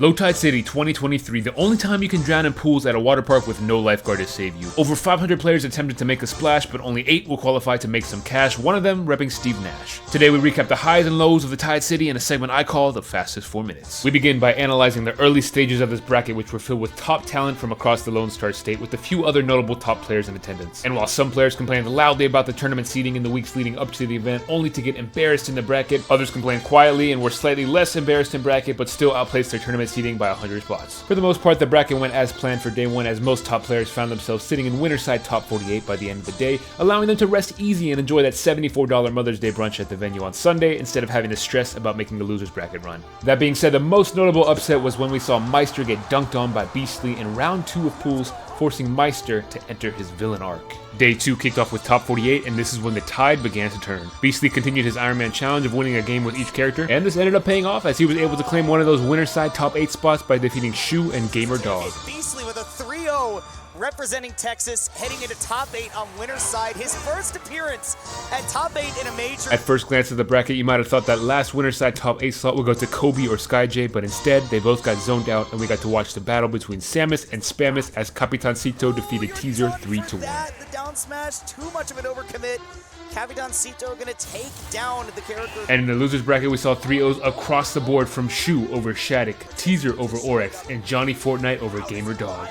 Low Tide City 2023, the only time you can drown in pools at a water park with no lifeguard to save you. Over 500 players attempted to make a splash, but only 8 will qualify to make some cash, one of them repping Steve Nash. Today we recap the highs and lows of the Tide City in a segment I call the fastest 4 minutes. We begin by analyzing the early stages of this bracket, which were filled with top talent from across the Lone Star State, with a few other notable top players in attendance. And while some players complained loudly about the tournament seeding in the weeks leading up to the event, only to get embarrassed in the bracket, others complained quietly and were slightly less embarrassed in bracket, but still outplaced their tournament seeding by 100 spots. For the most part, the bracket went as planned for day one, as most top players found themselves sitting in winner side top 48 by the end of the day, allowing them to rest easy and enjoy that $74 Mother's Day brunch at the venue on Sunday instead of having to stress about making the losers bracket run. That being said, the most notable upset was when we saw Maister get dunked on by Beastly in round 2 of pools, forcing Maister to enter his villain arc. Day 2 kicked off with top 48, and this is when the tide began to turn. Beastly continued his Iron Man challenge of winning a game with each character, and this ended up paying off as he was able to claim one of those winner side top 8 spots by defeating Shu and Gamer Dog. Beastly with a 3-0 representing Texas, heading into top 8 on winner's side. His first appearance at top 8 in a major. At first glance at the bracket, you might have thought that last winner's side top 8 slot would go to Kobe or SkyJ, but instead, they both got zoned out, and we got to watch the battle between Samus and Spamus as Capitancito defeated Teaser 3-1. The down smash, too much of an overcommit. Capitancito gonna take down the character. And in the losers bracket, we saw 3-0s across the board from Shu over Shattuck, Teaser over Oryx, and Johnny Fortnite over Gamer Dog.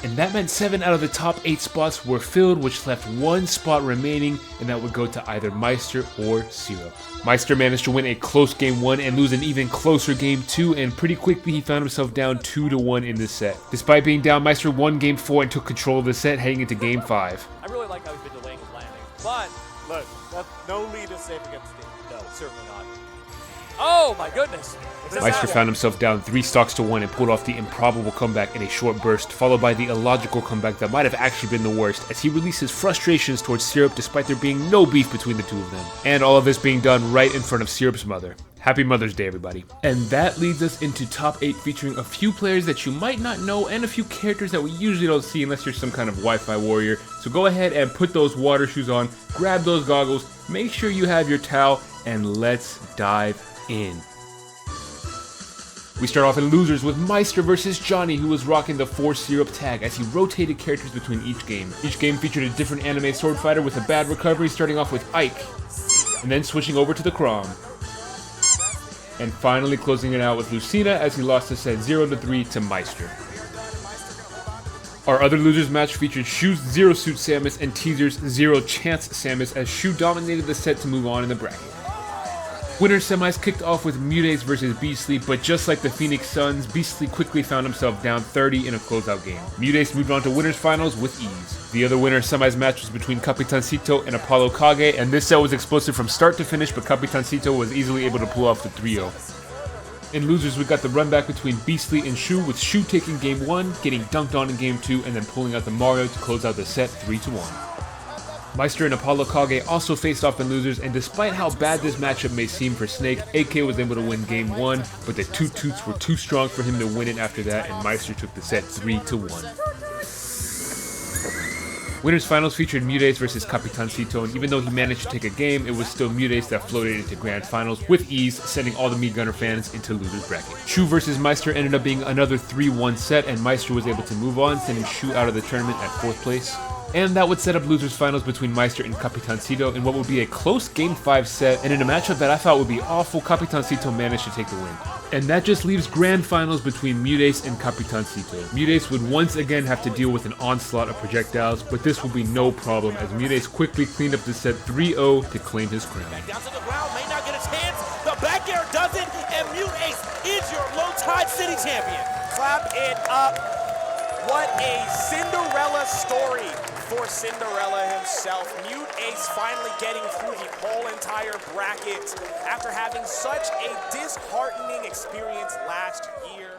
And that meant 7 out of the top 8 spots were filled, which left 1 spot remaining, and that would go to either Maister or Syrup. Maister managed to win a close game 1 and lose an even closer game 2, and pretty quickly he found himself down 2-1 in this set. Despite being down, Maister won game 4 and took control of the set, heading into game 5. I really like how he's been delaying his landing, but look, no lead is safe against Steve. No, certainly not. Oh my goodness! Maister found himself down 3 stocks to 1 and pulled off the improbable comeback in a short burst, followed by the illogical comeback that might have actually been the worst, as he released his frustrations towards Syrup despite there being no beef between the two of them. And all of this being done right in front of Syrup's mother. Happy Mother's Day, everybody. And that leads us into top 8, featuring a few players that you might not know and a few characters that we usually don't see unless you're some kind of Wi-Fi warrior. So go ahead and put those water shoes on, grab those goggles, make sure you have your towel, and let's dive in. We start off in losers with Maister versus Johnny, who was rocking the 4 Syrup tag as he rotated characters between each game. Each game featured a different anime sword fighter with a bad recovery, starting off with Ike, and then switching over to the Crom. And finally closing it out with Lucina as he lost the set 0-3 to Maister. Our other losers match featured Shu's Zero Suit Samus and Teaser's Zero Chance Samus, as Shu dominated the set to move on in the bracket. Winner's semis kicked off with Muteace versus Beastly, but just like the Phoenix Suns, Beastly quickly found himself down 30 in a closeout game. Muteace moved on to winners finals with ease. The other winner's semis match was between Capitancito and Apollo Kage, and this set was explosive from start to finish, but Capitancito was easily able to pull off the 3-0. In losers, we got the run back between Beastly and Shu, with Shu taking game 1, getting dunked on in game 2, and then pulling out the Mario to close out the set 3-1. Maister and Apollo Kage also faced off in losers, and despite how bad this matchup may seem for Snake, AK was able to win game 1, but the two toots were too strong for him to win it after that, and Maister took the set 3-1. Winners finals featured Muteace versus Capitancito, and even though he managed to take a game, it was still Muteace that floated into grand finals with ease, sending all the Meat Gunner fans into losers bracket. Shu versus Maister ended up being another 3-1 set, and Maister was able to move on, sending Shu out of the tournament at 4th place. And that would set up losers finals between Maister and Capitancito in what would be a close game 5 set, and in a matchup that I thought would be awful, Capitancito managed to take the win. And that just leaves grand finals between Muteace and Capitancito. Muteace would once again have to deal with an onslaught of projectiles, but this will be no problem as Muteace quickly cleaned up the set 3-0 to claim his crown. Back down to the ground, may not get his hands, the back air does it, and Muteace is your Low Tide City champion. Clap it up. What a Cinderella story for Cinderella himself. Muteace finally getting through the whole entire bracket after having such a disheartening experience last year.